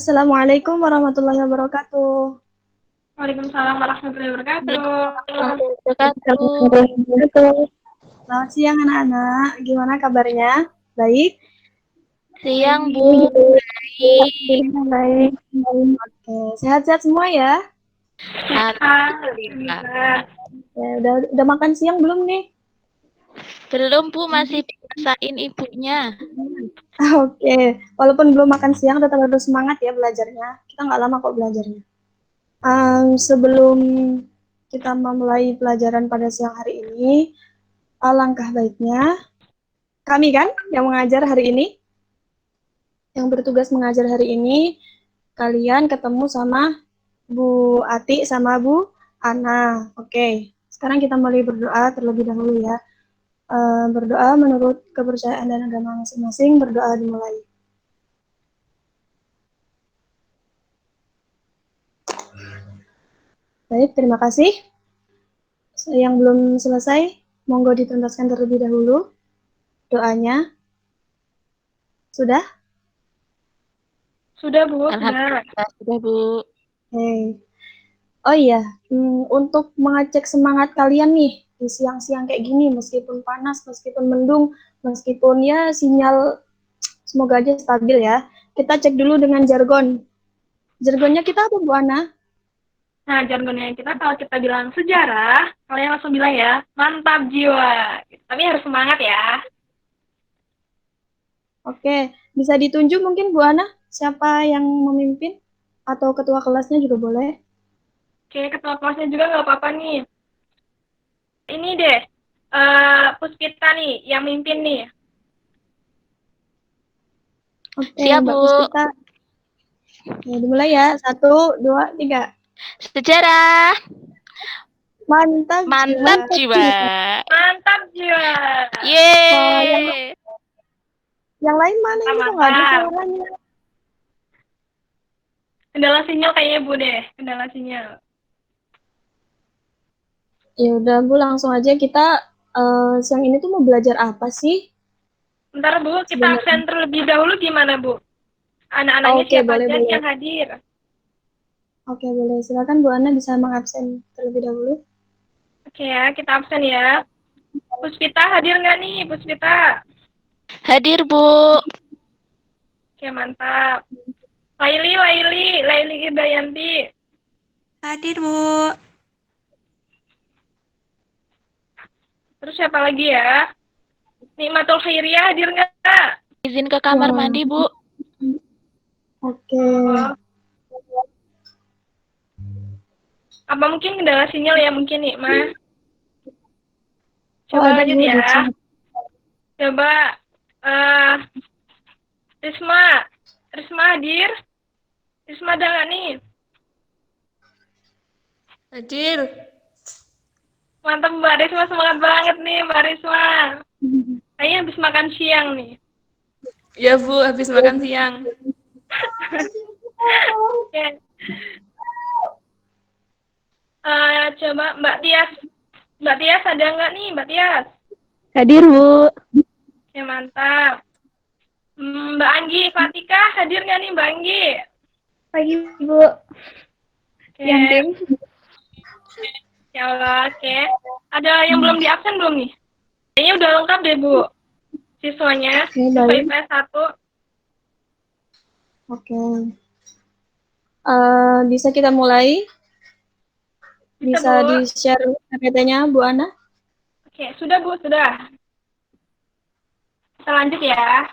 Assalamualaikum warahmatullahi wabarakatuh. Waalaikumsalam warahmatullahi wabarakatuh. Selamat siang anak-anak, gimana kabarnya? Baik? Siang, Bu. Baik. Oke, sehat-sehat semua ya? Alhamdulillah. Ya, udah makan siang belum nih? Belum, Bu, masih dimasakin ibunya. Oke, walaupun belum makan siang tetap harus semangat ya belajarnya. Kita nggak lama kok belajarnya. Sebelum kita memulai pelajaran pada siang hari ini, alangkah baiknya kami kan yang mengajar hari ini, yang bertugas mengajar hari ini, kalian ketemu sama Bu Ati sama Bu Ana. Oke, sekarang kita mulai berdoa terlebih dahulu ya. Berdoa menurut kepercayaan dan agama masing-masing, berdoa dimulai. Baik, terima kasih. Yang belum selesai, monggo dituntaskan terlebih dahulu doanya. Sudah? Sudah, Bu. Alhamdulillah, sudah, Bu. Hey. Oh iya, untuk mengecek semangat kalian nih di siang-siang kayak gini, meskipun panas, meskipun mendung, meskipun ya sinyal semoga aja stabil ya. Kita cek dulu dengan jargon. Jargonnya kita apa, Bu Ana? Nah, jargonnya kita kalau kita bilang sejarah, kalian langsung bilang ya, mantap jiwa. Tapi harus semangat ya. Oke, bisa ditunjuk mungkin Bu Ana siapa yang memimpin atau ketua kelasnya juga boleh. Oke, ketua kelasnya juga nggak apa-apa nih. Ini deh, Puspita nih, yang mimpin nih. Oke, Siap, Mbak Bu. Puspita. Ya, dimulai ya. 1, 2, 3. Sejarah. Mantap jiwa. Mantap jiwa. Yeay. Yang lain mana ini kok nggak ada suaranya? Kendala sinyal kayaknya, Bu deh. Kendala sinyal. Ya udah Bu, langsung aja kita siang ini tuh mau belajar apa sih? Bentar, Bu, kita absen terlebih dahulu gimana, Bu? Anak-anaknya Oke, siapa boleh, aja boleh. yang hadir? Oke, boleh. Silakan Bu Ana bisa mengabsen terlebih dahulu. Oke ya, kita absen ya. Puspita hadir nggak nih, Puspita? Hadir, Bu. Oke, mantap. Laili Hidayanti. Hadir, Bu. Terus siapa lagi ya? Nikmatul Khairiyah hadir nggak? Izin ke kamar mandi, Bu. Oke. Apa mungkin kendala sinyal ya mungkin nih, Ma? Coba ada lanjut Bu, ya. Coba Risma hadir. Risma ada nggak nih? Hadir. Mantap Mbak Risma, semangat banget nih Mbak Risma. Kayaknya habis makan siang nih. Ya, Bu, habis makan siang. Oke. Coba Mbak Tias. Mbak Tias ada nggak nih, Mbak Tias? Hadir, Bu. Ya, mantap. Mbak Anggi Fatika hadir nggak nih, Mbak Anggi? Pagi, Bu. Yang tim. Ya Allah, oke. Ada yang belum di absen belum nih? Kayaknya udah lengkap deh, Bu. Siswanya, siswa IPS 1. Oke. Bisa kita mulai? Bisa di-share PPT-nya, Bu Ana? Oke, sudah Bu, sudah. Kita lanjut ya.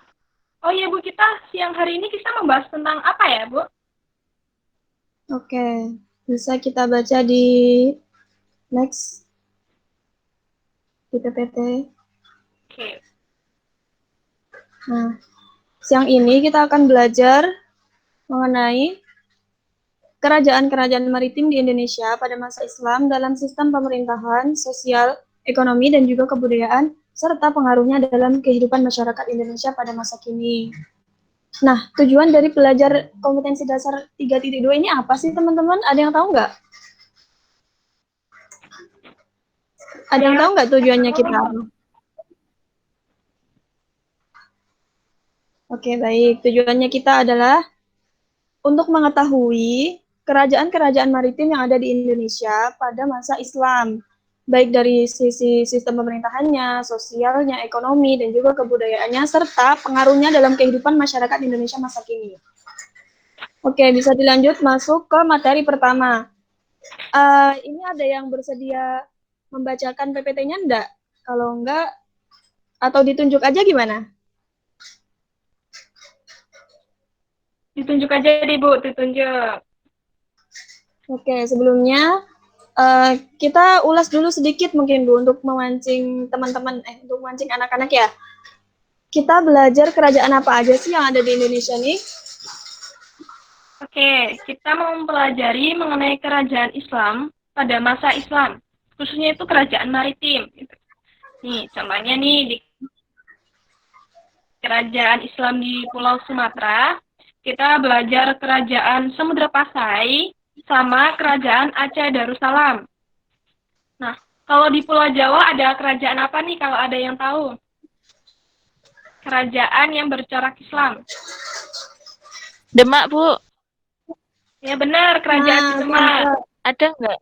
Oh iya Bu, kita siang hari ini kita membahas tentang apa ya, Bu? Oke, bisa kita baca di next di PPT. Oke. Nah, siang ini kita akan belajar mengenai kerajaan-kerajaan maritim di Indonesia pada masa Islam dalam sistem pemerintahan, sosial, ekonomi, dan juga kebudayaan, serta pengaruhnya dalam kehidupan masyarakat Indonesia pada masa kini. Nah, tujuan dari belajar kompetensi dasar 3.2 ini apa sih, teman-teman? Ada yang tahu nggak? Ada yang tahu nggak tujuannya kita? Oke, baik. Tujuannya kita adalah untuk mengetahui kerajaan-kerajaan maritim yang ada di Indonesia pada masa Islam, baik dari sisi sistem pemerintahannya, sosialnya, ekonomi, dan juga kebudayaannya, serta pengaruhnya dalam kehidupan masyarakat Indonesia masa kini. Oke, bisa dilanjut masuk ke materi pertama. Ini ada yang bersedia membacakan PPT-nya enggak? Kalau enggak, atau ditunjuk aja gimana? Ditunjuk aja deh, Bu. Ditunjuk. Oke, sebelumnya kita ulas dulu sedikit mungkin Bu untuk memancing teman-teman, untuk memancing anak-anak ya. Kita belajar kerajaan apa aja sih yang ada di Indonesia nih? Oke, kita mau mempelajari mengenai kerajaan Islam pada masa Islam, khususnya itu kerajaan maritim. Nih, contohnya nih di kerajaan Islam di Pulau Sumatera, kita belajar kerajaan Samudra Pasai sama kerajaan Aceh Darussalam. Nah, kalau di Pulau Jawa ada kerajaan apa nih kalau ada yang tahu? Kerajaan yang bercorak Islam. Demak, Bu. Ya benar, kerajaan Nah, Demak. Ada nggak?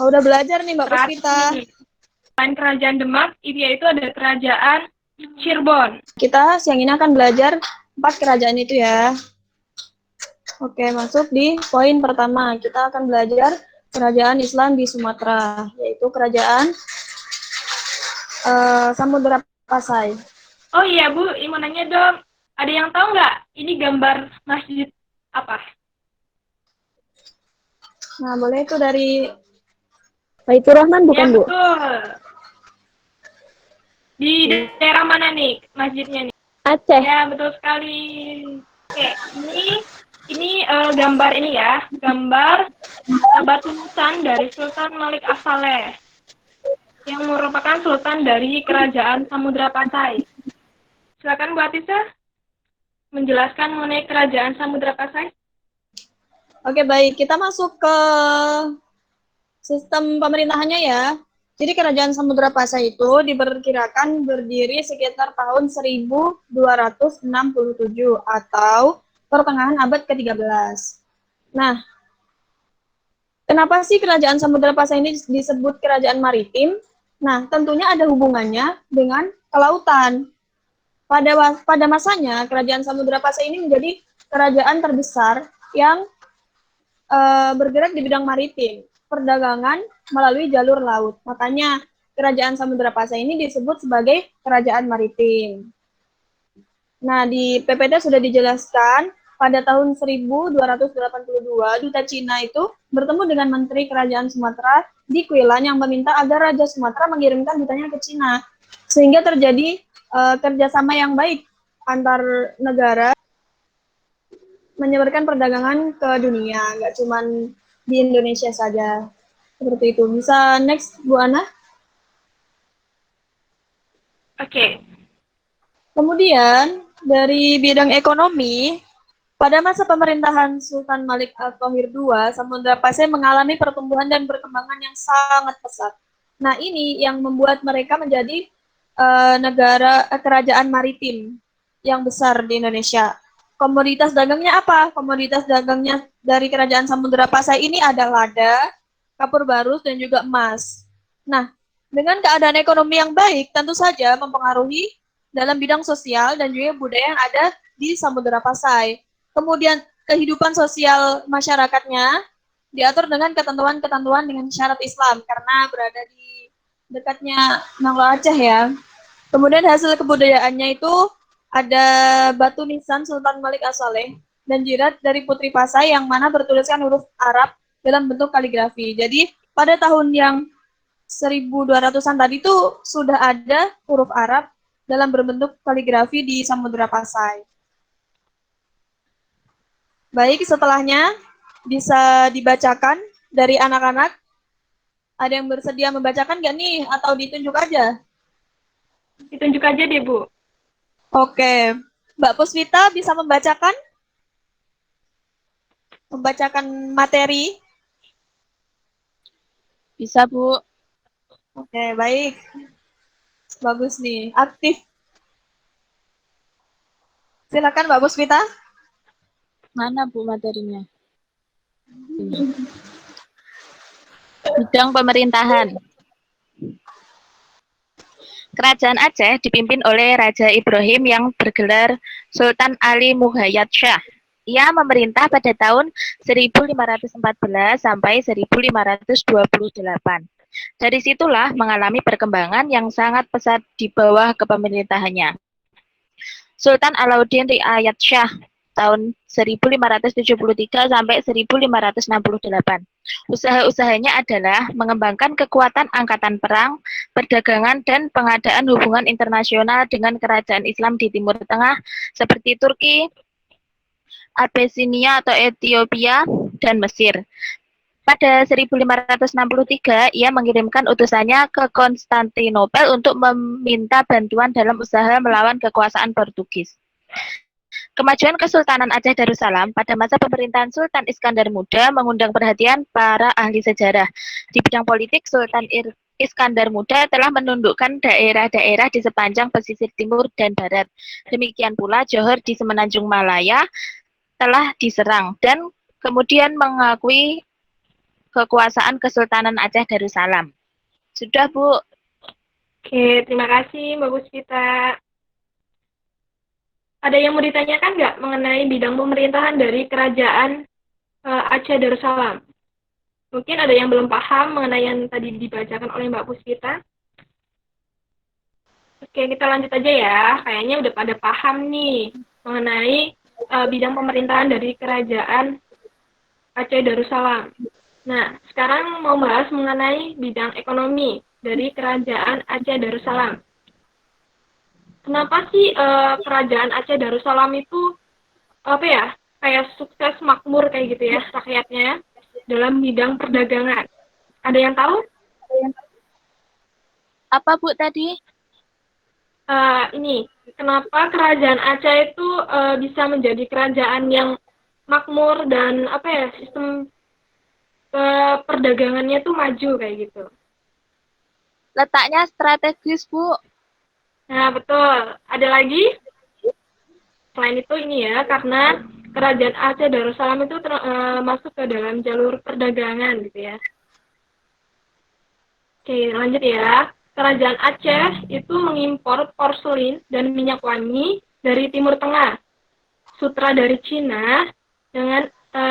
udah belajar nih Mbak Puspita. Selain kerajaan Demak, yaitu ada kerajaan Cirebon. Kita siang ini akan belajar 4 kerajaan itu ya. Oke, masuk di poin pertama. Kita akan belajar kerajaan Islam di Sumatera, yaitu kerajaan Samudra Pasai. Oh iya Bu, mau nanya dong. Ada yang tahu nggak ini gambar masjid apa? Nah, boleh itu dari Baitur Rahman bukan Ya Bu? betul. Di daerah mana nih masjidnya nih? Aceh. Ya betul sekali. Oke, ini gambar ini ya, gambar batu nisan dari Sultan Malik As-Saleh yang merupakan sultan dari kerajaan Samudra Pasai. Silakan Bu Atisa menjelaskan mengenai kerajaan Samudra Pasai. Oke, baik. Kita masuk ke sistem pemerintahannya ya. Jadi kerajaan Samudra Pasai itu diperkirakan berdiri sekitar tahun 1267 atau pertengahan abad ke-13. Nah, kenapa sih kerajaan Samudra Pasai ini disebut kerajaan maritim? Nah, tentunya ada hubungannya dengan kelautan. Pada masanya, kerajaan Samudra Pasai ini menjadi kerajaan terbesar yang bergerak di bidang maritim, perdagangan melalui jalur laut. Makanya kerajaan Samudra Pasai ini disebut sebagai kerajaan maritim. Nah, di PPT sudah dijelaskan pada tahun 1282, Duta Cina itu bertemu dengan Menteri Kerajaan Sumatera di Quilan yang meminta agar Raja Sumatera mengirimkan dutanya ke Cina. Sehingga terjadi kerjasama yang baik antar negara menyebarkan perdagangan ke dunia, nggak cuma di Indonesia saja. Seperti itu. Bisa next, Bu Ana? Oke. Kemudian, dari bidang ekonomi, pada masa pemerintahan Sultan Malik Al-Qahir II, Samudra Pasai mengalami pertumbuhan dan perkembangan yang sangat pesat. Nah, ini yang membuat mereka menjadi kerajaan maritim yang besar di Indonesia. Komoditas dagangnya apa? Komoditas dagangnya dari kerajaan Samudra Pasai ini ada lada, kapur barus, dan juga emas. Nah, dengan keadaan ekonomi yang baik, tentu saja mempengaruhi dalam bidang sosial dan juga budaya yang ada di Samudra Pasai. Kemudian kehidupan sosial masyarakatnya diatur dengan ketentuan-ketentuan dengan syarat Islam karena berada di dekatnya Nanglo Aceh ya. Kemudian hasil kebudayaannya itu ada batu nisan Sultan Malik As-Saleh dan jirat dari Putri Pasai yang mana bertuliskan huruf Arab dalam bentuk kaligrafi. Jadi pada tahun yang 1200-an tadi itu sudah ada huruf Arab dalam berbentuk kaligrafi di Samudra Pasai. Baik, setelahnya bisa dibacakan dari anak-anak. Ada yang bersedia membacakan nggak nih? Atau ditunjuk aja? Ditunjuk aja deh, Bu. Oke. Mbak Puspita bisa membacakan materi? Bisa, Bu. Oke, baik. Bagus nih, aktif. Silakan Mbak Puspita. Mana Bu materinya? Ini. Bidang pemerintahan. Kerajaan Aceh dipimpin oleh Raja Ibrahim yang bergelar Sultan Ali Muhayyad Shah. Ia memerintah pada tahun 1514 sampai 1528. Dari situlah mengalami perkembangan yang sangat pesat di bawah kepemerintahannya. Sultan Alauddin Riayat Shah tahun 1573 sampai 1568. Usaha-usahanya adalah mengembangkan kekuatan angkatan perang, perdagangan, dan pengadaan hubungan internasional dengan kerajaan Islam di Timur Tengah seperti Turki, Abesinia atau Ethiopia, dan Mesir. Pada 1563, ia mengirimkan utusannya ke Konstantinopel untuk meminta bantuan dalam usaha melawan kekuasaan Portugis. Kemajuan Kesultanan Aceh Darussalam pada masa pemerintahan Sultan Iskandar Muda mengundang perhatian para ahli sejarah. Di bidang politik, Sultan Iskandar Muda telah menundukkan daerah-daerah di sepanjang pesisir timur dan barat. Demikian pula Johor di Semenanjung Malaya telah diserang dan kemudian mengakui kekuasaan Kesultanan Aceh Darussalam. Sudah, Bu. Oke, terima kasih Mbak Puspita. Ada yang mau ditanyakan nggak mengenai bidang pemerintahan dari Kerajaan Aceh Darussalam? Mungkin ada yang belum paham mengenai yang tadi dibacakan oleh Mbak Puspita. Oke, kita lanjut aja ya. Kayaknya udah pada paham nih mengenai bidang pemerintahan dari Kerajaan Aceh Darussalam. Nah, sekarang mau bahas mengenai bidang ekonomi dari Kerajaan Aceh Darussalam. Kenapa sih Kerajaan Aceh Darussalam itu kayak sukses makmur kayak gitu ya rakyatnya dalam bidang perdagangan? Ada yang tahu? Apa Bu tadi? Ini kenapa Kerajaan Aceh itu bisa menjadi kerajaan yang makmur dan sistem perdagangannya tuh maju kayak gitu. Letaknya strategis, Bu. Nah, betul. Ada lagi? Selain itu ini ya, karena Kerajaan Aceh Darussalam itu masuk ke dalam jalur perdagangan gitu ya. Oke, lanjut ya. Kerajaan Aceh itu mengimpor porselin dan minyak wangi dari Timur Tengah, sutra dari Cina,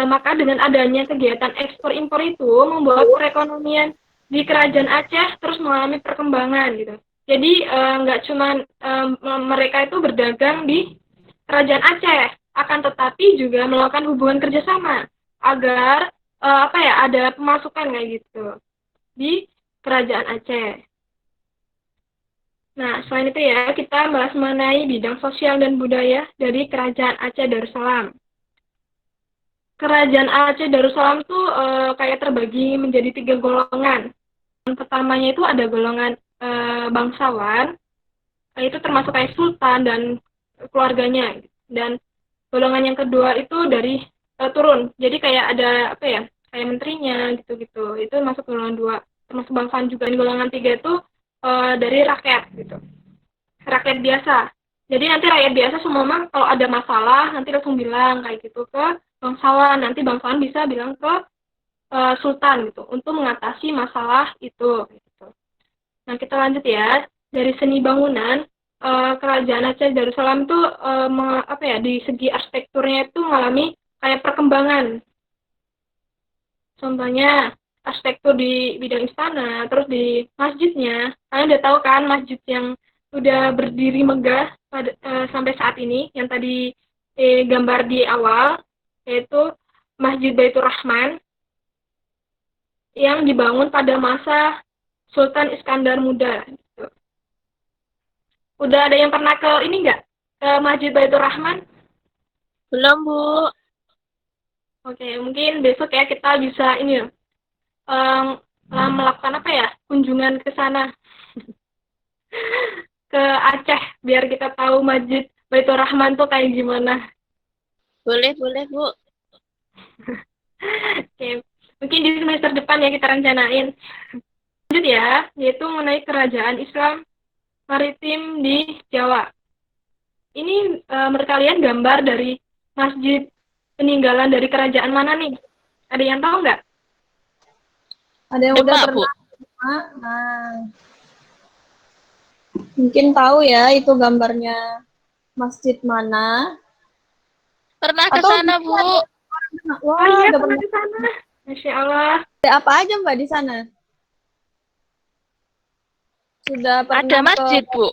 maka dengan adanya kegiatan ekspor-impor itu membuat perekonomian di Kerajaan Aceh terus mengalami perkembangan gitu. Jadi nggak cuma mereka itu berdagang di Kerajaan Aceh, akan tetapi juga melakukan hubungan kerjasama agar ada pemasukan kayak gitu di Kerajaan Aceh. Nah, selain itu ya, kita bahas mengenai bidang sosial dan budaya dari Kerajaan Aceh Darussalam. Kerajaan Aceh Darussalam tuh kayak terbagi menjadi 3 golongan. Yang pertamanya itu ada golongan bangsawan, itu termasuk kayak sultan dan keluarganya. Dan golongan yang kedua itu dari turun. Jadi kayak ada kayak menterinya gitu-gitu. Itu masuk golongan 2. Termasuk bangsawan juga. Dan golongan 3 itu dari rakyat gitu. Rakyat biasa. Jadi nanti rakyat biasa semua mah kalau ada masalah nanti langsung bilang kayak gitu ke bangsawan. Nanti bangsawan bisa bilang ke sultan gitu untuk mengatasi masalah itu gitu. Nah, kita lanjut ya. Dari seni bangunan Kerajaan Aceh Darussalam itu di segi arsitekturnya itu mengalami kayak perkembangan. Contohnya arsitektur di bidang istana, terus di masjidnya. Kalian udah tahu kan masjid yang udah berdiri megah sampai saat ini, yang tadi gambar di awal, yaitu Masjid Baitur Rahman, yang dibangun pada masa Sultan Iskandar Muda. Gitu. Udah ada yang pernah ke ini nggak? Ke Masjid Baitur Rahman? Belum, Bu. Oke, mungkin besok ya kita bisa ini melakukan kunjungan ke sana ke Aceh biar kita tahu Masjid Baitur Rahman tuh kayak gimana. Boleh, Bu. Oke, mungkin di semester depan ya kita rencanain. Lanjut ya, yaitu mengenai kerajaan Islam maritim di Jawa. Ini menurut kalian gambar dari Masjid peninggalan dari kerajaan mana nih? Ada yang tahu nggak? Ada yang udah Demak, Bu. pernah? Nah, mungkin tahu ya itu gambarnya masjid mana? Pernah ke Atau sana, Bu. Oh wah, iya, udah pernah pernah. ke sana. Masya Allah. Ada apa aja Mbak di sana? Sudah Ada pernah ke masjid, Bu.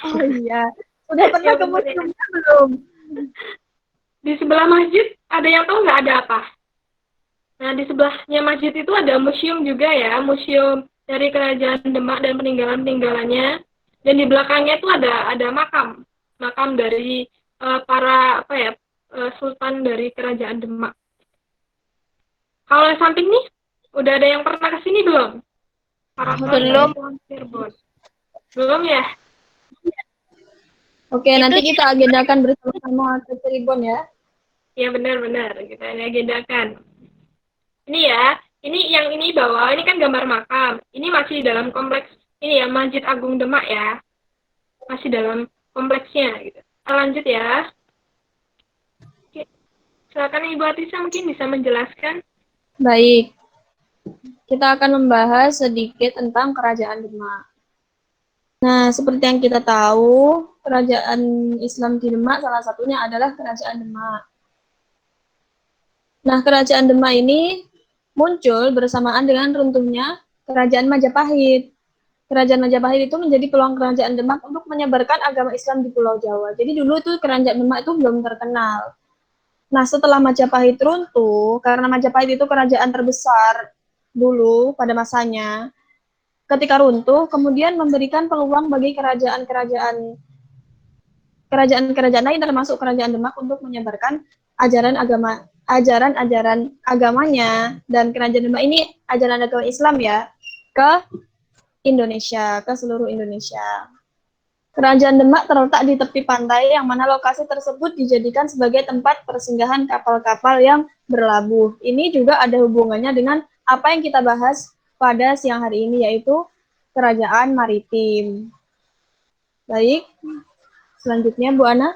Oh iya. Sudah pernah Ya ke bener ya. museumnya belum? Di sebelah masjid ada yang tahu nggak ada apa? Nah, di sebelahnya masjid itu ada museum juga ya, museum dari Kerajaan Demak dan peninggalan-peninggalannya. Dan di belakangnya itu ada makam dari para apa ya sultan dari Kerajaan Demak. Kalau yang samping nih, udah ada yang pernah ke sini belum? Karaton Belum. Keraton Cirebon. Belum ya? Oke, Itu nanti kita agendakan bersama-sama ke Cirebon ya. Ya benar-benar kita agendakan. Ini ya, ini yang ini bawah, ini kan gambar makam. Ini masih dalam kompleks ini ya, Masjid Agung Demak ya. Masih dalam kompleksnya gitu. Kita lanjut ya. Oke. Silakan Ibu Atisa mungkin bisa menjelaskan. Baik. Kita akan membahas sedikit tentang Kerajaan Demak. Nah, seperti yang kita tahu, kerajaan Islam di Demak salah satunya adalah Kerajaan Demak. Nah, Kerajaan Demak ini muncul bersamaan dengan runtuhnya Kerajaan Majapahit. Kerajaan Majapahit itu menjadi peluang Kerajaan Demak untuk menyebarkan agama Islam di Pulau Jawa. Jadi dulu itu Kerajaan Demak itu belum terkenal. Nah, setelah Majapahit runtuh, karena Majapahit itu kerajaan terbesar dulu pada masanya, ketika runtuh, kemudian memberikan peluang bagi kerajaan-kerajaan lain termasuk Kerajaan Demak untuk menyebarkan ajaran-ajaran agamanya, dan Kerajaan Demak ini ajaran agama Islam ya ke Indonesia, ke seluruh Indonesia. Kerajaan Demak terletak di tepi pantai yang mana lokasi tersebut dijadikan sebagai tempat persinggahan kapal-kapal yang berlabuh. Ini juga ada hubungannya dengan apa yang kita bahas pada siang hari ini, yaitu kerajaan maritim. Baik, selanjutnya Bu Ana.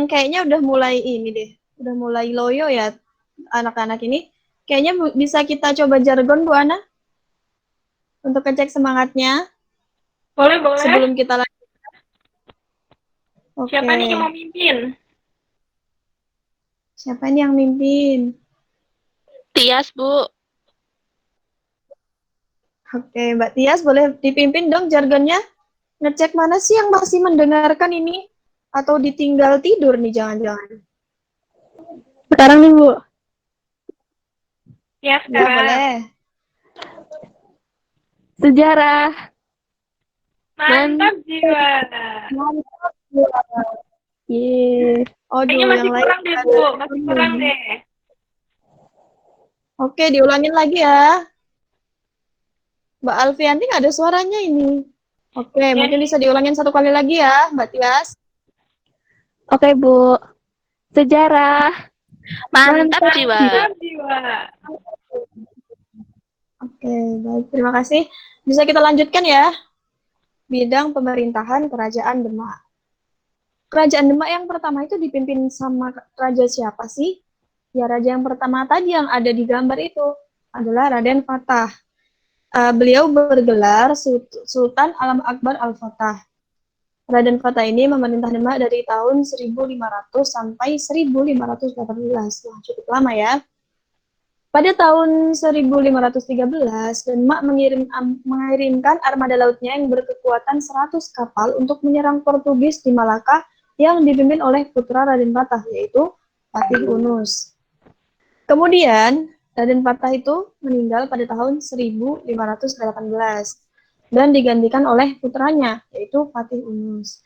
Kayaknya udah mulai ini deh, udah mulai loyo ya anak-anak ini. Kayaknya bisa kita coba jargon Bu Ana untuk ngecek semangatnya Boleh, boleh. sebelum kita lanjut. Oke. Siapa nih yang mau mimpin? Siapa nih yang mimpin? Tias, Bu. Oke, Mbak Tias boleh dipimpin dong jargonnya. Ngecek mana sih yang masih mendengarkan ini? Atau ditinggal tidur nih jangan-jangan. Sekarang nih Bu. Ya, Ya sekarang. boleh. Sejarah. Mantap jiwa. Mantap. Yeay. Kayaknya Aduh, masih yang lain. kurang deh, Bu. Masih kurang deh. Oke, diulangin lagi ya. Mbak Alfianti nggak ada suaranya ini. Oke, Ya, mungkin nih. bisa diulangin satu kali lagi ya, Mbak Tias. Oke, Bu. Sejarah. Mantap, jiwa. Mantap jiwa. Oke, baik. Terima kasih. Bisa kita lanjutkan ya. Bidang pemerintahan Kerajaan Demak. Kerajaan Demak yang pertama itu dipimpin sama raja siapa sih? Ya, raja yang pertama tadi yang ada di gambar itu adalah Raden Fatah. Beliau bergelar Sultan Alam Akbar Al-Fatah. Raden Fatah ini memerintah Demak dari tahun 1500 sampai 1518. Wah, cukup lama ya. Pada tahun 1513, Demak mengirimkan armada lautnya yang berkekuatan 100 kapal untuk menyerang Portugis di Malaka yang dipimpin oleh putra Raden Fatah, yaitu Patih Unus. Kemudian, Raden Fatah itu meninggal pada tahun 1518 dan digantikan oleh putranya, yaitu Patih Unus.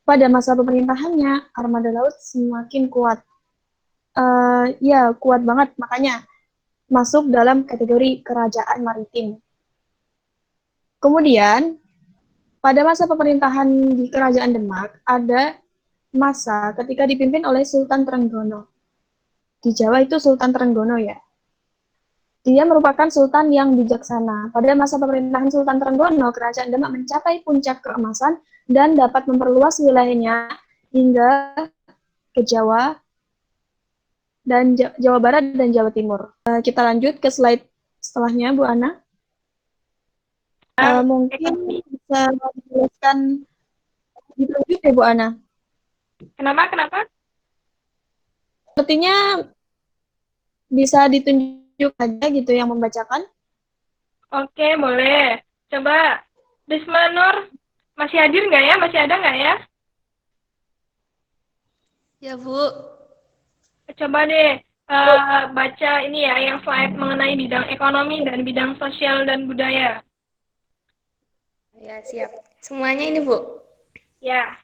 Pada masa pemerintahannya, armada laut semakin kuat. Ya, kuat banget, makanya masuk dalam kategori kerajaan maritim. Kemudian, pada masa pemerintahan di Kerajaan Demak, ada masa ketika dipimpin oleh Sultan Trenggono. Di Jawa itu Sultan Trenggono ya. Dia merupakan sultan yang bijaksana. Pada masa pemerintahan Sultan Trenggono, kerajaan Demak mencapai puncak keemasan dan dapat memperluas wilayahnya hingga ke Jawa dan Jawa Barat dan Jawa Timur. Kita lanjut ke slide setelahnya, Bu Ana. Mungkin bisa dijelaskan lebih ya, Bu Ana. Kenapa? Sepertinya bisa ditunjuk aja gitu yang membacakan. Oke, boleh. Coba, Risma Nur, masih hadir nggak ya? Masih ada nggak ya? Ya, Bu. Coba deh baca ini ya, yang slide mengenai bidang ekonomi dan bidang sosial dan budaya. Ya, siap. Semuanya ini, Bu. Ya,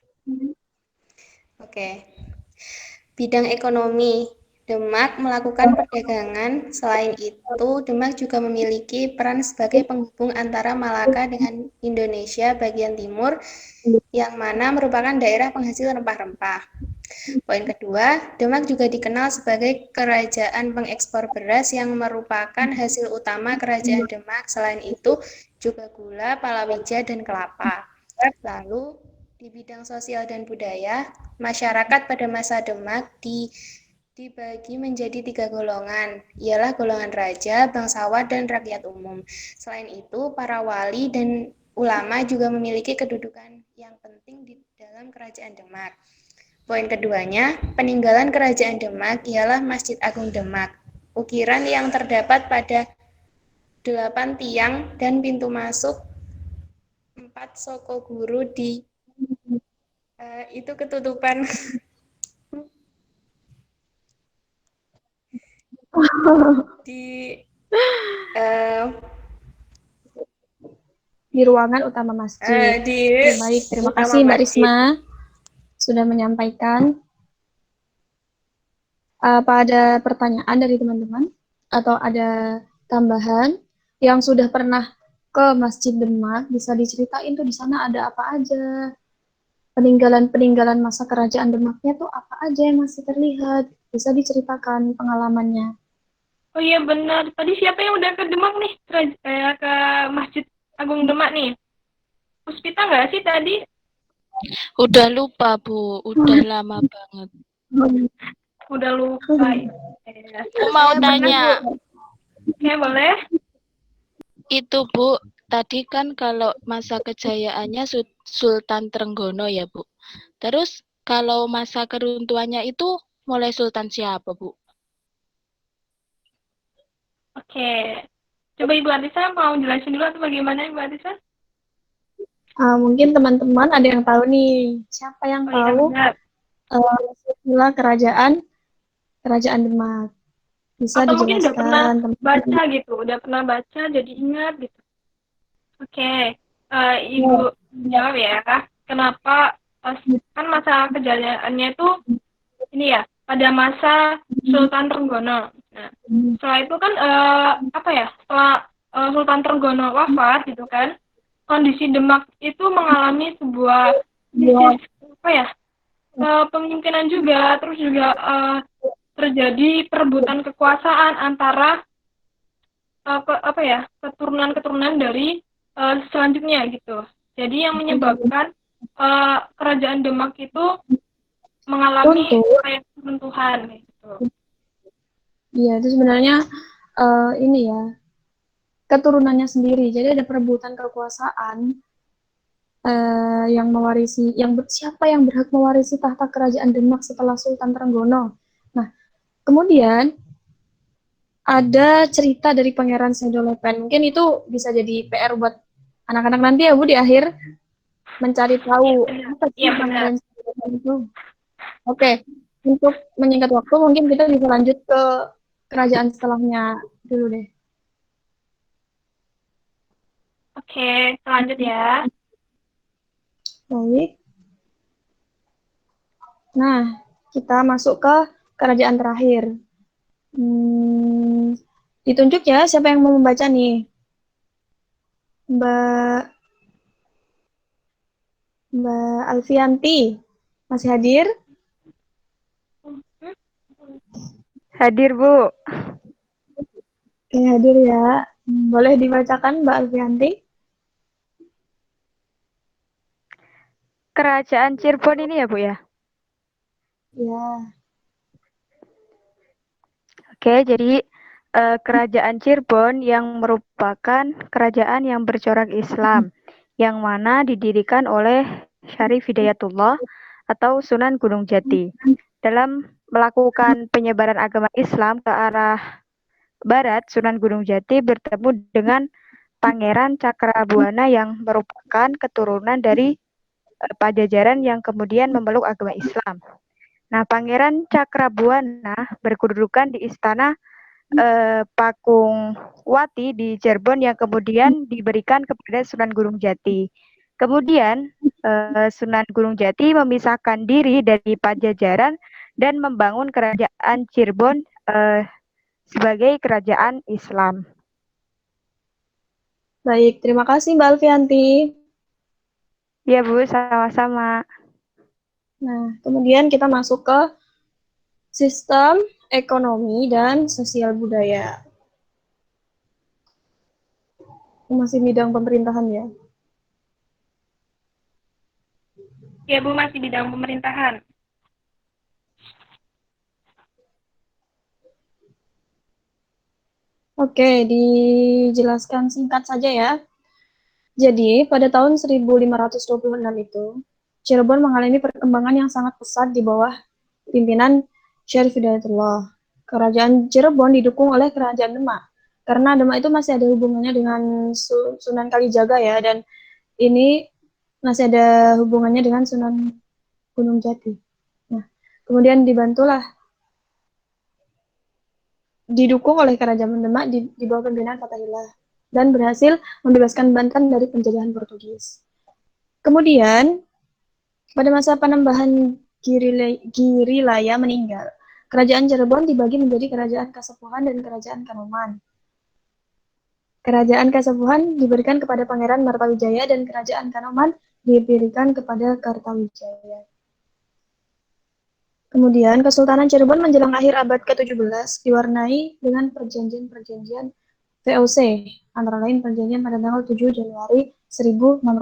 Oke. Bidang ekonomi. Demak melakukan perdagangan. Selain itu, Demak juga memiliki peran sebagai penghubung antara Malaka dengan Indonesia bagian timur, yang mana merupakan daerah penghasil rempah-rempah. Poin kedua, Demak juga dikenal sebagai kerajaan pengekspor beras yang merupakan hasil utama kerajaan Demak. Selain itu, juga gula, palawija, dan kelapa. Lalu, di bidang sosial dan budaya, masyarakat pada masa Demak dibagi menjadi 3 golongan, ialah golongan raja, bangsawan, dan rakyat umum. Selain itu, para wali dan ulama juga memiliki kedudukan yang penting di dalam kerajaan Demak. Poin keduanya, peninggalan kerajaan Demak ialah Masjid Agung Demak. Ukiran yang terdapat pada 8 tiang dan pintu masuk 4 soko guru di itu ketutupan di Di ruangan utama masjid. Baik, terima kasih Mbak Risma sudah menyampaikan. Apa ada pertanyaan dari teman-teman? Atau ada tambahan yang sudah pernah ke Masjid Demak, bisa diceritain tuh di sana ada apa aja? Peninggalan-peninggalan masa kerajaan Demaknya tuh apa aja yang masih terlihat? Bisa diceritakan pengalamannya. oh iya benar. Tadi siapa yang udah ke Demak nih? Ke Masjid Agung Demak nih? Puspita nggak sih tadi? Udah lupa, Bu. Udah lama banget. Udah lupa. Aku mau tanya. Oke, boleh? Itu, Bu, tadi kan kalau masa kejayaannya Sultan Trenggono ya, Bu. Terus kalau masa keruntuhannya itu mulai Sultan siapa, Bu? Oke. Coba Ibu Arisa mau jelasin dulu atau bagaimana Ibu Arisa? Mungkin teman-teman ada yang tahu nih, siapa yang tahu silsilah kerajaan Demak? Bisa atau mungkin udah pernah dijelaskan, teman-teman. baca gitu, udah pernah baca jadi ingat gitu. Oke, Ibu jawab ya, kenapa kan masa kejayaannya itu ini ya, pada masa Sultan Trenggono. Nah, setelah itu kan setelah Sultan Trenggono wafat gitu kan, kondisi Demak itu mengalami sebuah krisis kepemimpinan juga, terus juga terjadi perebutan kekuasaan antara keturunan-keturunan dari selanjutnya gitu. Jadi yang menyebabkan kerajaan Demak itu mengalami kayak runtuhan gitu. Iya, itu sebenarnya ini ya, keturunannya sendiri. Jadi ada perebutan kekuasaan yang mewarisi, siapa yang berhak mewarisi tahta kerajaan Demak setelah Sultan Trenggono. Nah, kemudian ada cerita dari Pangeran Sedolepen. Mungkin itu bisa jadi PR buat anak-anak nanti ya, Bu, di akhir mencari tahu apa sih Pangeran Sedolepen itu. Oke, untuk menyingkat waktu mungkin kita bisa lanjut ke kerajaan setelahnya dulu deh. Oke, lanjut ya. Baik. Nah, kita masuk ke kerajaan terakhir. Ditunjuk ya, siapa yang mau membaca nih? Mbak Alfianti, masih hadir? Hadir, Bu. Oke, hadir ya. Boleh dibacakan Mbak Alfianti? Kerajaan Cirebon ini ya, Bu ya? Ya. Oke, jadi kerajaan Cirebon yang merupakan kerajaan yang bercorak Islam, yang mana didirikan oleh Syarif Hidayatullah atau Sunan Gunung Jati. Dalam melakukan penyebaran agama Islam ke arah barat, Sunan Gunung Jati bertemu dengan Pangeran Cakrabuana yang merupakan keturunan dari Pajajaran yang kemudian memeluk agama Islam. Nah, Pangeran Cakrabuana berkedudukan di istana Pakung Wati di Cirebon yang kemudian diberikan kepada Sunan Gunung Jati. Kemudian Sunan Gunung Jati memisahkan diri dari Pajajaran dan membangun kerajaan Cirebon sebagai kerajaan Islam. Baik, terima kasih Mbak Alfianti. Ya Bu, sama-sama. Nah, kemudian kita masuk ke sistem ekonomi dan sosial budaya. Masih bidang pemerintahan ya. Ya, Bu, masih bidang pemerintahan. Oke, dijelaskan singkat saja ya. Jadi, pada tahun 1526 itu, Cirebon mengalami perkembangan yang sangat pesat di bawah pimpinan Syarif Hidayatullah. Kerajaan Cirebon didukung oleh Kerajaan Demak. Karena Demak itu masih ada hubungannya dengan Sunan Kalijaga ya, dan ini masih ada hubungannya dengan Sunan Gunung Jati. Nah, kemudian didukung oleh Kerajaan Demak di bawah pimpinan Fathahillah dan berhasil membebaskan Banten dari penjajahan Portugis. Kemudian, pada masa Panembahan Girilaya meninggal, Kerajaan Cirebon dibagi menjadi Kerajaan Kasepuhan dan Kerajaan Kanoman. Kerajaan Kasepuhan diberikan kepada Pangeran Martawijaya dan Kerajaan Kanoman diberikan kepada Kartawijaya. Kemudian, Kesultanan Cirebon menjelang akhir abad ke-17 diwarnai dengan perjanjian-perjanjian VOC, antara lain perjanjian pada tanggal 7 Januari 1681.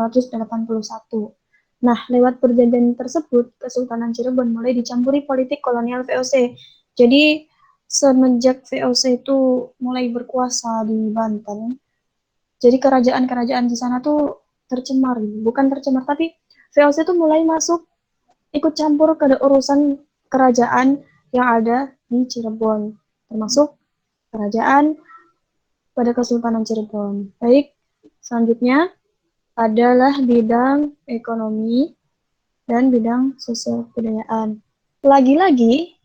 Nah, lewat perjanjian tersebut, Kesultanan Cirebon mulai dicampuri politik kolonial VOC. Jadi, semenjak VOC itu mulai berkuasa di Banten, jadi kerajaan-kerajaan di sana tuh tercemar, bukan tercemar, tapi VOC itu mulai masuk ikut campur ke urusan kerajaan yang ada di Cirebon, termasuk kerajaan pada Kesultanan Cirebon. Baik, selanjutnya adalah bidang ekonomi dan bidang sosial budayaan. Lagi-lagi,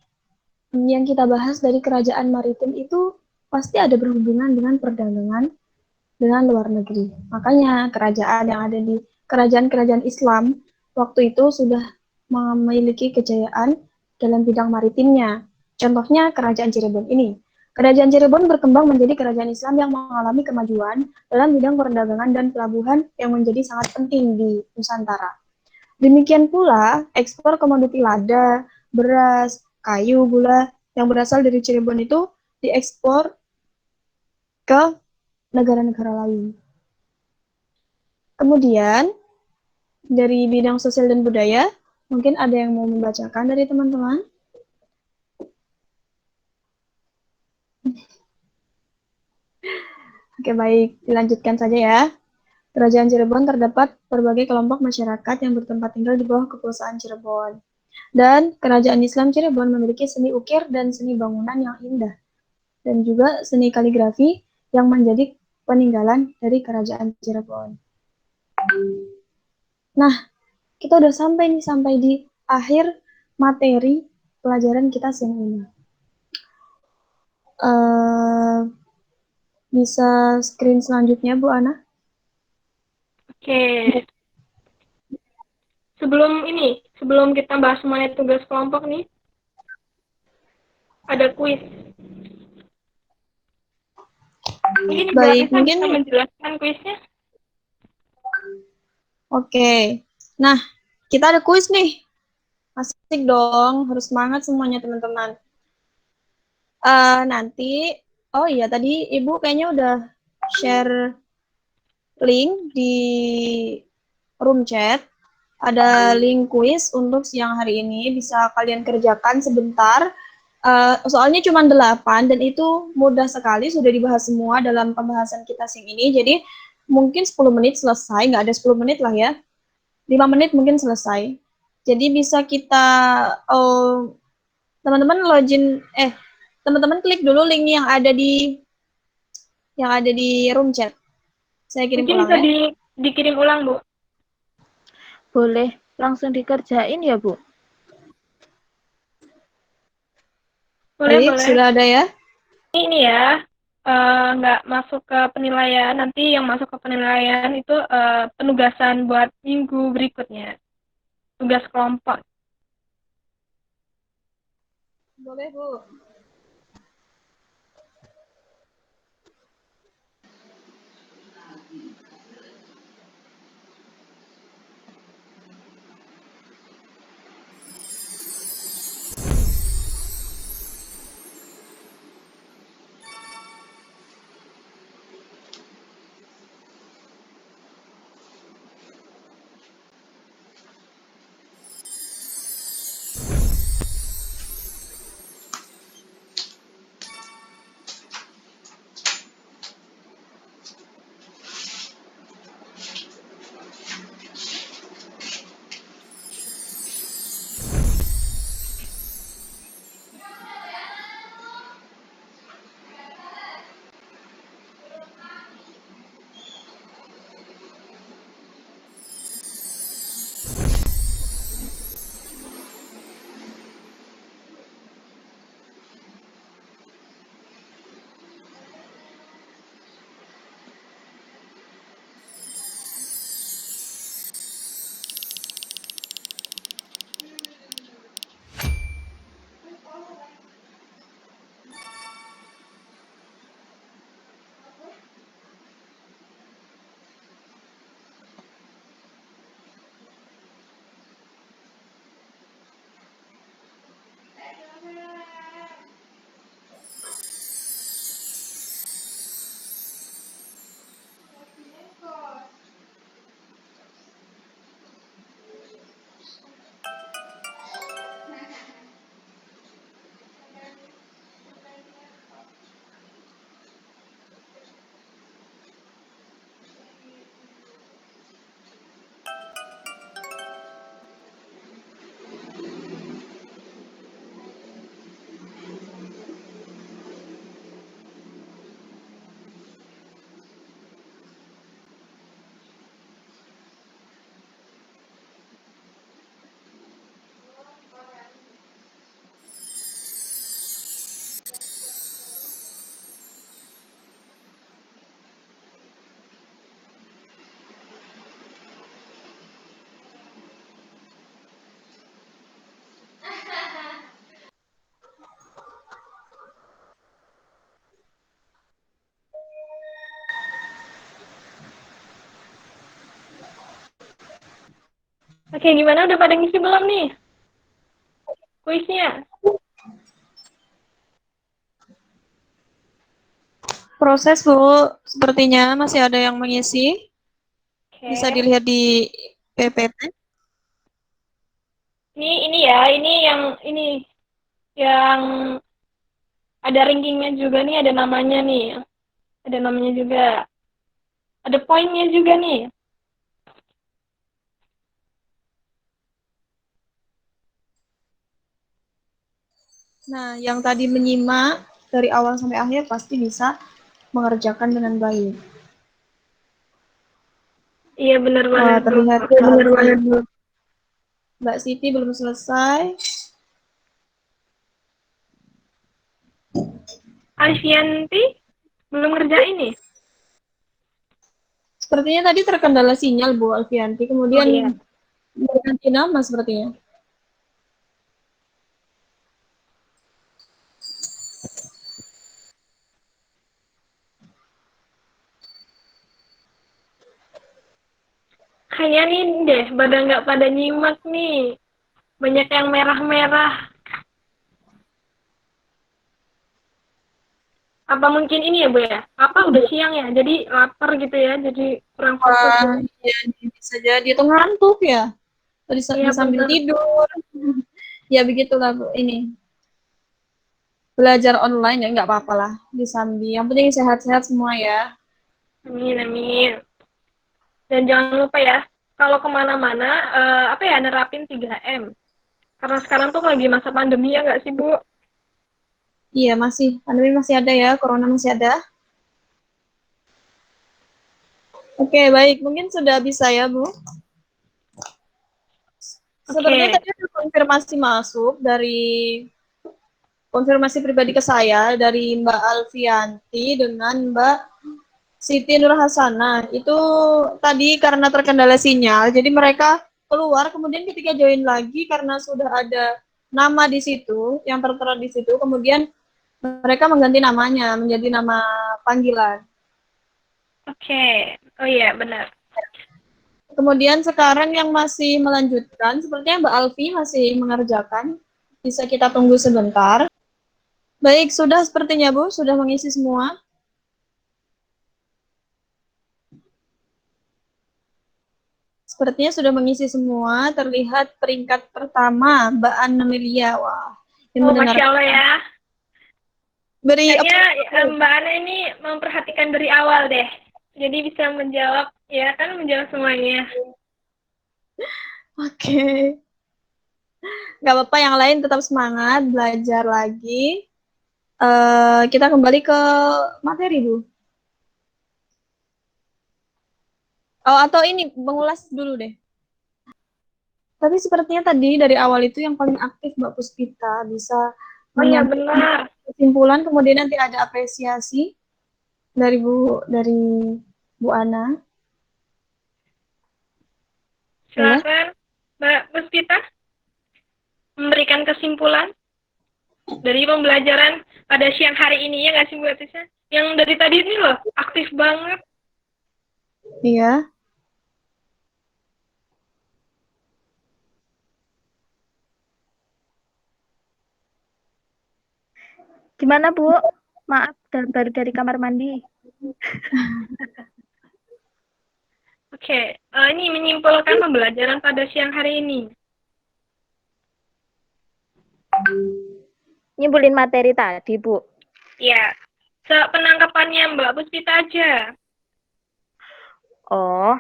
yang kita bahas dari kerajaan maritim itu pasti ada berhubungan dengan perdagangan dengan luar negeri. Makanya kerajaan yang ada di kerajaan-kerajaan Islam waktu itu sudah memiliki kejayaan dalam bidang maritimnya. Contohnya kerajaan Cirebon ini. Kerajaan Cirebon berkembang menjadi kerajaan Islam yang mengalami kemajuan dalam bidang perdagangan dan pelabuhan yang menjadi sangat penting di Nusantara. Demikian pula ekspor komoditi lada, beras, kayu, gula yang berasal dari Cirebon itu diekspor ke negara-negara lain. Kemudian, dari bidang sosial dan budaya, mungkin ada yang mau membacakan dari teman-teman? Oke, baik. Dilanjutkan saja ya. Kerajaan Cirebon terdapat berbagai kelompok masyarakat yang bertempat tinggal di bawah kekuasaan Cirebon. Dan Kerajaan Islam Cirebon memiliki seni ukir dan seni bangunan yang indah. Dan juga seni kaligrafi yang menjadi peninggalan dari Kerajaan Cirebon. Nah, kita udah sampai di akhir materi pelajaran kita siang ini. Bisa screen selanjutnya, Bu Ana? Oke. Sebelum kita bahas mengenai tugas kelompok nih, ada kuis. Baik, mungkin bisa menjelaskan kuisnya. Oke. Nah, kita ada kuis nih. Asik dong, harus semangat semuanya teman-teman. Nanti Oh iya, tadi Ibu kayaknya udah share link di room chat. Ada link kuis untuk siang hari ini, bisa kalian kerjakan sebentar. Soalnya cuma 8 dan itu mudah sekali, sudah dibahas semua dalam pembahasan kita siang ini. Jadi mungkin 10 menit selesai, nggak ada 10 menit lah ya. 5 menit mungkin selesai. Jadi bisa kita teman-teman teman-teman klik dulu link yang ada di room chat. Saya kirim Mungkin ulang bisa ya. dikirim ulang, Bu. Boleh langsung dikerjain ya, Bu? Boleh, Baik, boleh. sudah ada ya. Ini ya, nggak masuk ke penilaian. Nanti yang masuk ke penilaian itu penugasan buat minggu berikutnya. Tugas kelompok. Boleh, Bu. Oke, gimana? Udah pada ngisi belum nih? Kuisnya? Proses, Bu. Sepertinya masih ada yang mengisi. Oke. Bisa dilihat di PPT. Ini ya, yang ada rankingnya juga nih, ada namanya nih. Ada namanya juga. Ada poinnya juga nih. Nah, yang tadi menyimak dari awal sampai akhir pasti bisa mengerjakan dengan baik. Iya, benar Wah, banget, Bu. terlihat Mbak Mbak Siti belum selesai. Alfianti belum ngerjain nih? Sepertinya tadi terkendala sinyal, Bu Alfianti. Oh Kemudian iya. berganti nama sepertinya. Kayaknya nih deh, pada nggak pada nyimak nih. Banyak yang merah-merah. Apa mungkin ini ya, Bu ya? Apa udah siang ya? Jadi lapar gitu ya, jadi kurang fokus. Wah, ya, bisa jadi itu ngantuk ya. Atau Iya, sambil benar. tidur. Ya begitulah Bu ini. Belajar online ya nggak apa-apa lah disambi. Yang penting sehat-sehat semua ya. Amin, amin. Dan jangan lupa ya, kalau kemana-mana, apa ya, nerapin 3M. Karena sekarang tuh lagi masa pandemi ya nggak sih, Bu? Iya masih, pandemi masih ada ya, corona masih ada. Oke baik, mungkin sudah bisa ya Bu. Sepertinya Oke. tadi ada konfirmasi masuk dari konfirmasi pribadi ke saya dari Mbak Alfianti dengan Mbak Siti Nurhasana. Itu tadi karena terkendala sinyal, jadi mereka keluar, kemudian ketika join lagi karena sudah ada nama di situ, yang tertera di situ, kemudian mereka mengganti namanya menjadi nama panggilan. Oke. Oh iya, benar. Kemudian sekarang yang masih melanjutkan, sepertinya Mbak Alfi masih mengerjakan. Bisa kita tunggu sebentar. Baik, sudah sepertinya Bu, sudah mengisi semua. Sepertinya sudah mengisi semua. Terlihat peringkat pertama Mbak Anelia. Wah, yang Oh, mendengar Masya Allah ya. beri Kayaknya Mbak Ana ini memperhatikan dari awal deh. Jadi bisa menjawab, ya kan, menjawab semuanya. Oke. Nggak apa-apa, yang lain tetap semangat, belajar lagi. Kita kembali ke materi, Bu. Oh, atau ini, mengulas dulu deh. Tapi sepertinya tadi dari awal itu yang paling aktif Mbak Puspita, bisa Oh iya, menyampaikan benar. kesimpulan, kemudian nanti ada apresiasi dari Bu Ana. Boleh? Silakan Mbak Puspita memberikan kesimpulan dari pembelajaran pada siang hari ini ya nggak sih Bu Atisha? Yang dari tadi ini loh, aktif banget. Iya. Gimana, Bu? Maaf, baru dari kamar mandi. Oke, ini menyimpulkan pembelajaran pada siang hari ini. Nyimpulin materi tadi, Bu. Ya, penangkapannya Mbak Puspita aja. Oh,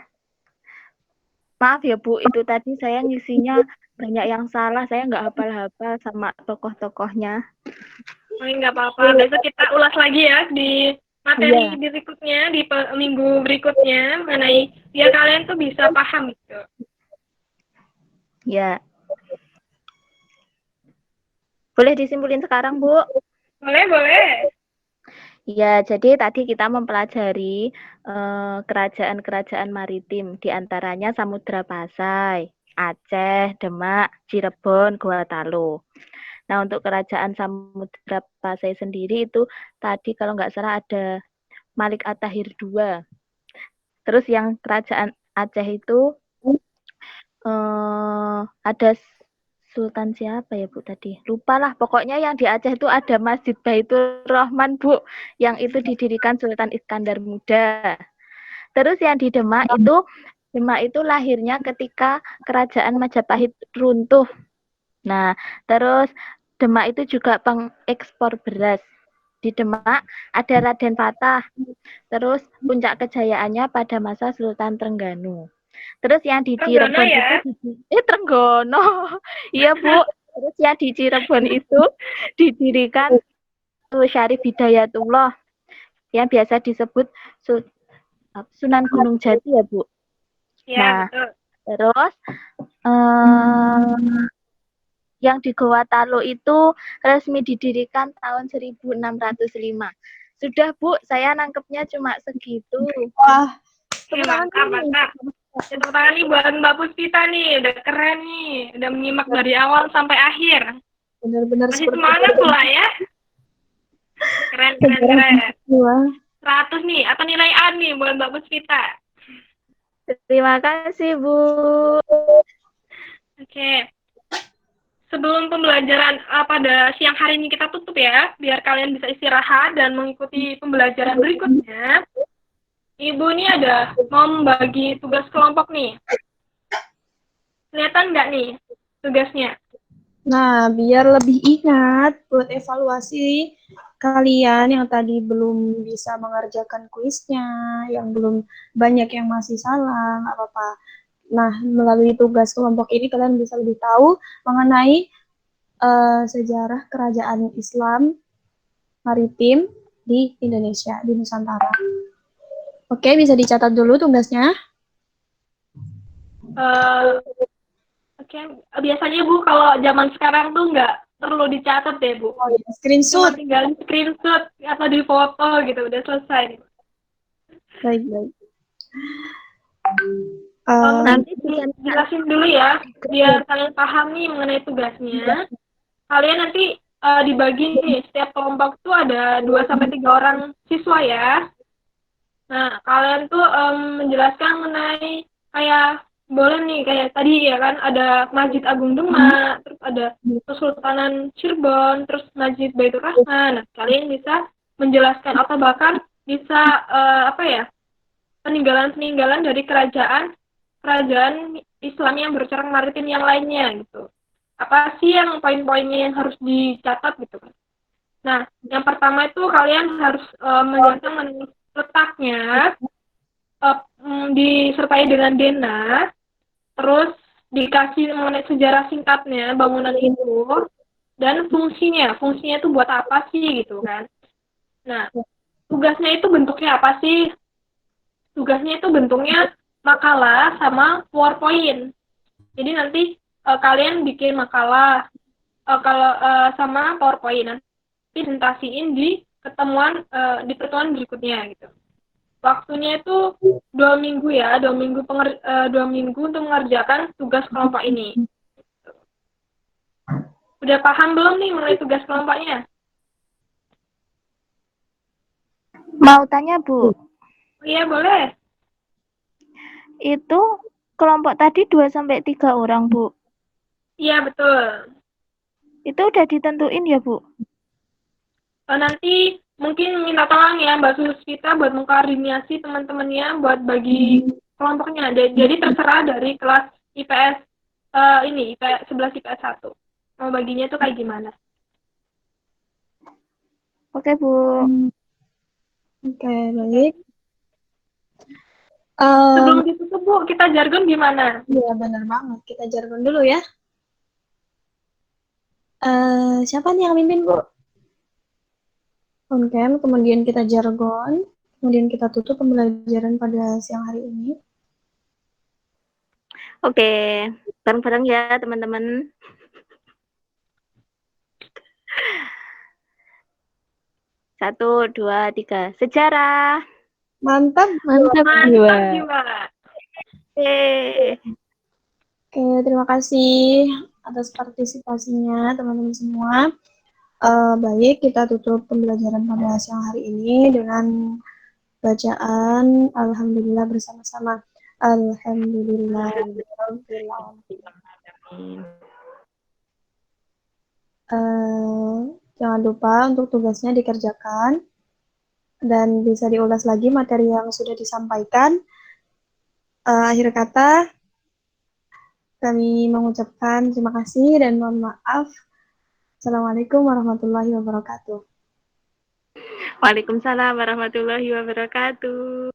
maaf ya, Bu. Itu tadi saya ngisinya banyak yang salah. Saya nggak hafal-hafal sama tokoh-tokohnya. Oh, nggak apa-apa. Besok kita ulas lagi ya di materi Iya. berikutnya, di minggu berikutnya, mengenai biar kalian tuh bisa paham gitu. Ya. Boleh disimpulin sekarang, Bu? Boleh, boleh. Ya, jadi tadi kita mempelajari kerajaan-kerajaan maritim, di antaranya Samudra Pasai, Aceh, Demak, Cirebon, Gorontalo. Nah, untuk kerajaan Samudra Pasai sendiri itu tadi kalau nggak salah ada Malik At-Tahir II. Terus yang kerajaan Aceh itu ada Sultan siapa ya Bu tadi? Lupa lah, pokoknya yang di Aceh itu ada Masjid Baitur Rahman Bu, yang itu didirikan Sultan Iskandar Muda. Terus yang di Demak itu lahirnya ketika kerajaan Majapahit runtuh. Nah, terus Demak itu juga pengekspor beras. Di Demak ada Raden Patah. Terus puncak kejayaannya pada masa Sultan Trengganu. Terus yang di Trenggono Cirebon ya. itu Trenggono. Iya, Bu. Terus yang di Cirebon itu didirikan Syarif Hidayatullah yang biasa disebut Sunan Gunung Jati ya, Bu. Iya, Nah, betul. terus yang di Gorontalo itu resmi didirikan tahun 1605. Sudah, Bu, saya nangkepnya cuma segitu. Wah, Mantap, mantap. Tepuk tangan nih buat Mbak Puspita nih, udah keren nih, udah menyimak dari awal sampai akhir. benar-benar Masih seperti semangat pula ya. Keren, keren, keren. 100 nih, atau nilai A nih buat Mbak Puspita. Terima kasih, Bu. Oke. Sebelum sebelum pembelajaran pada siang hari ini kita tutup ya, biar kalian bisa istirahat dan mengikuti pembelajaran berikutnya. Ibu ini ada mau membagi tugas kelompok nih. Kelihatan nggak nih tugasnya? Nah, biar lebih ingat buat evaluasi kalian yang tadi belum bisa mengerjakan kuisnya, yang belum banyak yang masih salah, nggak apa-apa. Nah, melalui tugas kelompok ini kalian bisa lebih tahu mengenai sejarah kerajaan Islam maritim di Indonesia, di Nusantara. Oke, bisa dicatat dulu tugasnya. Oke, biasanya Bu kalau zaman sekarang tuh nggak perlu dicatat deh Bu. Oh, ya. Cuma Screenshot. tinggal screenshot atau di foto gitu, udah selesai. Baik. Nanti jelasin dulu ya, biar kalian paham nih mengenai tugasnya. Kalian nanti dibagi nih, setiap kelompok tuh ada 2-3 orang siswa ya. Nah, kalian tuh menjelaskan mengenai kayak boleh nih kayak tadi ya kan ada Masjid Agung Demak, terus ada Kesultanan Cirebon, terus Masjid Baitur Rahman. Nah, kalian bisa menjelaskan atau bahkan bisa peninggalan-peninggalan dari kerajaan Islam yang bercorak maritim yang lainnya gitu. Apa sih yang poin-poinnya yang harus dicatat gitu kan? Nah, yang pertama itu kalian harus menjelaskan letaknya, disertai dengan denah, terus dikasih mengenai sejarah singkatnya bangunan itu, dan fungsinya itu buat apa sih gitu kan. Nah, tugasnya itu bentuknya apa sih? Tugasnya itu bentuknya makalah sama PowerPoint. Jadi nanti kalian bikin makalah sama PowerPoint, nanti presentasiin di pertemuan berikutnya gitu. Waktunya itu 2 minggu ya, 2 minggu untuk mengerjakan tugas kelompok ini. Udah paham belum nih mengenai tugas kelompoknya? Mau tanya, Bu. Iya, boleh. Itu kelompok tadi 2-3 orang, Bu. Iya, betul. Itu udah ditentuin ya, Bu? Nanti mungkin minta tolong ya Mbak Suspita buat mengkoordinasi teman-temannya buat bagi kelompoknya. Jadi terserah dari kelas IPS IPS 11 IPS 1. Mau baginya itu kayak gimana? Oke, Bu. Oke, baik. Sebelum ditutup Bu, kita jargon gimana? Iya, benar banget. Kita jargon dulu ya. Siapa nih yang mimpin, Bu? Oke, kemudian kita jargon, kemudian kita tutup pembelajaran pada siang hari ini. Oke, bareng-bareng ya teman-teman. Satu, dua, tiga. Sejarah. Mantap. Mantap jiwa. Oke, terima kasih atas partisipasinya teman-teman semua. Baik, kita tutup pembelajaran pada siang hari ini dengan bacaan Alhamdulillah bersama-sama. Alhamdulillah. Jangan lupa untuk tugasnya dikerjakan dan bisa diulas lagi materi yang sudah disampaikan. Akhir kata, kami mengucapkan terima kasih dan mohon maaf. Assalamualaikum warahmatullahi wabarakatuh. Waalaikumsalam warahmatullahi wabarakatuh.